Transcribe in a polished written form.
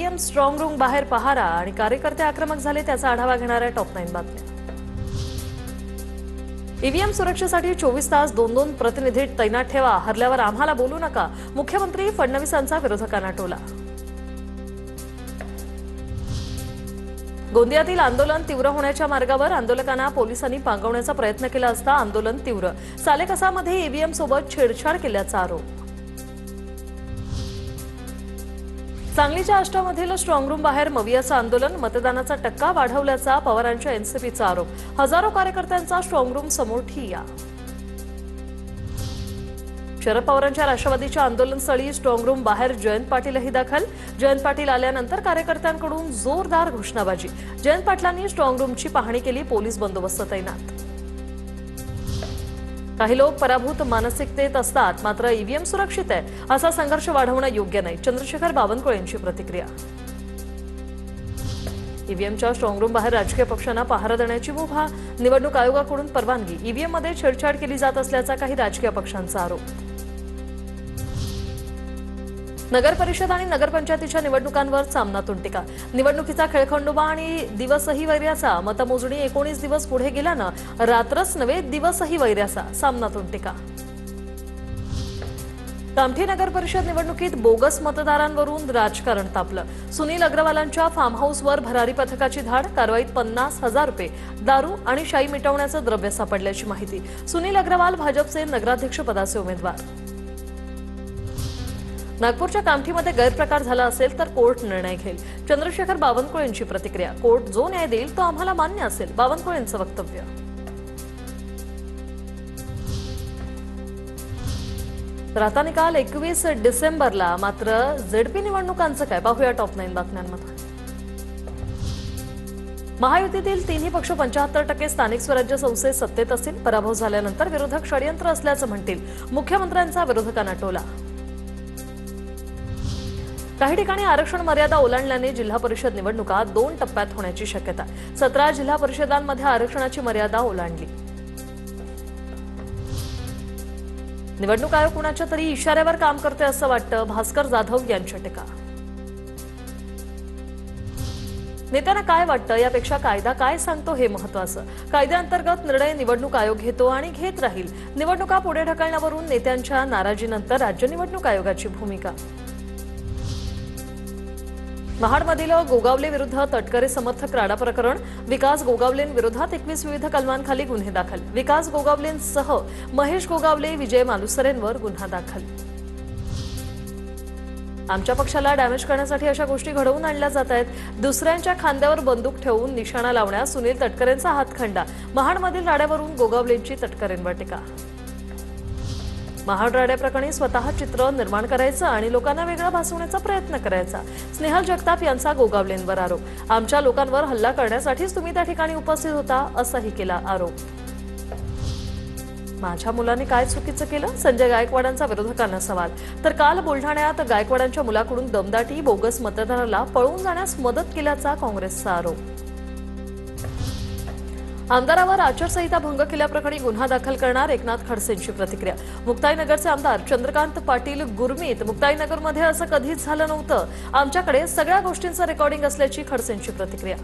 EVM strong room बाहेर पहारा आणि कार्यकर्ते आक्रमक झाले त्याचा आढावा घेणाऱ्या टॉप 9 बातम्या। ईव्हीएम सुरक्षेसाठी 24 तास 2-2 प्रतिनिधी तैनात ठेवा, हरल्यावर आम्हाला बोलू नका, मुख्यमंत्री फडणवीसांचा विरोधकांना टोला। गोंदियातील आंदोलन तीव्र होण्याच्या मार्गावर आंदोलकांना पोलिसांनी पांगवण्याचा प्रयत्न केला असता आंदोलन तीव्र। सालेकसामध्ये ईव्हीएम सोबत छेडछाड केल्याचा आरोप। सांगलीच्या आष्टामधील स्ट्रॉंग रूम बाहेर मवियाचं आंदोलन, मतदानाचा टक्का वाढवल्याचा पवारांच्या एनसीपीचा आरोप। हजारो कार्यकर्त्यांचा स्ट्रॉंग रूम समोर ठिय्या। शरद पवारांच्या राष्ट्रवादीच्या आंदोलनस्थळी स्ट्रॉंग रूम बाहेर जयंत पाटीलही दाखल। जयंत पाटील आल्यानंतर कार्यकर्त्यांकडून जोरदार घोषणाबाजी। जयंत पाटलांनी स्ट्रॉंग रूमची पाहणी केली, पोलीस बंदोबस्त तैनात। काही लोक पराभूत मानसिकतेत असतात, मात्र ईव्हीएम सुरक्षित आहे असा संघर्ष वाढवणं योग्य नाही, चंद्रशेखर बावनकुळे यांची प्रतिक्रिया। ईव्हीएमच्या स्ट्रॉंग रूम बाहेर राजकीय पक्षांना पहारा देण्याची मुभा, निवडणूक आयोगाकडून परवानगी। ईव्हीएममध्ये छेडछाड केली जात असल्याचा काही राजकीय पक्षांचा आरोप। नगर परिषद आणि नगरपंचायतीच्या निवडणुकांवर सामनातून टीका। निवडणुकीचा खेळखंडोबा आणि दिवसही वैर्याचा, मतमोजणी 19 दिवस पुढे गेल्यानं रात्रच नव्हे दिवसही वैर्याचा, सामनातून टीका। कामठी नगर परिषद निवडणुकीत बोगस मतदारांवरून राजकारण तापलं। सुनील अग्रवालांच्या फार्म हाऊसवर भरारी पथकाची धाड, कारवाईत 50,000 रुपये, दारू आणि शाई मिटवण्याचं द्रव्य सापडल्याची माहिती। सुनील अग्रवाल भाजपचे नगराध्यक्ष पदाचे उमेदवार। नागपूरच्या कामठीमध्ये गैरप्रकार झाला असेल तर कोर्ट निर्णय घेईल, चंद्रशेखर बावनकुळे यांची प्रतिक्रिया। कोर्ट जो न्याय देईल तो आम्हाला मान्य असेल, बावनकुळे यांचं वक्तव्य। तर आता निकाल 21 डिसेंबरला, मात्र झेडपी निवडणुकांचं काय पाहूया टॉप 9 बातम्यांमध्ये। महायुतीतील तिन्ही पक्ष 75% स्थानिक स्वराज्य संस्थेत सत्तेत असतील। पराभव झाल्यानंतर विरोधक षडयंत्र असल्याचं म्हणतील, मुख्यमंत्र्यांचा विरोधकांना टोला। काही ठिकाणी आरक्षण मर्यादा ओलांडल्याने जिल्हा परिषद निवडणुका 2 टप्प्यात होण्याची शक्यता। 17 जिल्हा परिषदांमध्ये आरक्षणाची मर्यादा ओलांडली। निवडणूक आयोग कुणाच्या तरी इशाऱ्यावर काम करते असं वाटतं, भास्कर जाधव यांची टीका। नेत्यांना काय वाटतं यापेक्षा कायदा काय सांगतो हे महत्त्वाचं। कायद्याअंतर्गत निर्णय निवडणूक आयोग घेतो आणि घेत राहील। निवडणुका पुढे ढकलण्यावरून नेत्यांच्या नाराजीनंतर राज्य निवडणूक आयोगाची भूमिका। महाडमधील गोगावले विरुद्ध तटकरे समर्थक राडा प्रकरण, विकास गोगावलेंविरोधात 21 विविध कलमांखाली गुन्हे दाखल। विकास गोगावलेंसह महेश गोगावले, विजय मालुसरेंवर गुन्हा दाखल। आमच्या पक्षाला डॅमेज करण्यासाठी अशा गोष्टी घडवून आणल्या जात आहेत। दुसऱ्यांच्या खांद्यावर बंदूक ठेवून निशाणा लावण्यास सुनील तटकरेंचा हातखंडा। महाडमधील राड्यावरून गोगावलेंची तटकरेंवर टीका। महाड राड्या प्रकरणी स्वतः चित्र निर्माण करायचं आणि लोकांना वेगळं भासवण्याचा प्रयत्न करायचा, स्नेहल जगताप यांचा गोगावलेंवर आरोप। आमच्या लोकांवर हल्ला करण्यासाठीच तुम्ही त्या ठिकाणी उपस्थित होता असाही केला आरोप। माझ्या मुलाने काय चुकीचं केलं, संजय गायकवाडांचा विरोधकांना सवाल। तर काल बुलढाण्यात गायकवाडांच्या मुलाकडून दमदाटी, बोगस मतदाराला पळून जाण्यास मदत केल्याचा काँग्रेसचा आरोप। आमदारावर आचारसंहिता भंग केल्याप्रकरणी गुन्हा दाखल करणार, एकनाथ खडसेंची प्रतिक्रिया। मुक्ताईनगरचे आमदार चंद्रकांत पाटील गुरमीत, मुक्ताईनगरमध्ये असं कधीच झालं नव्हतं, आमच्याकडे सगळ्या गोष्टींचं रेकॉर्डिंग असल्याची खडसेंची प्रतिक्रिया।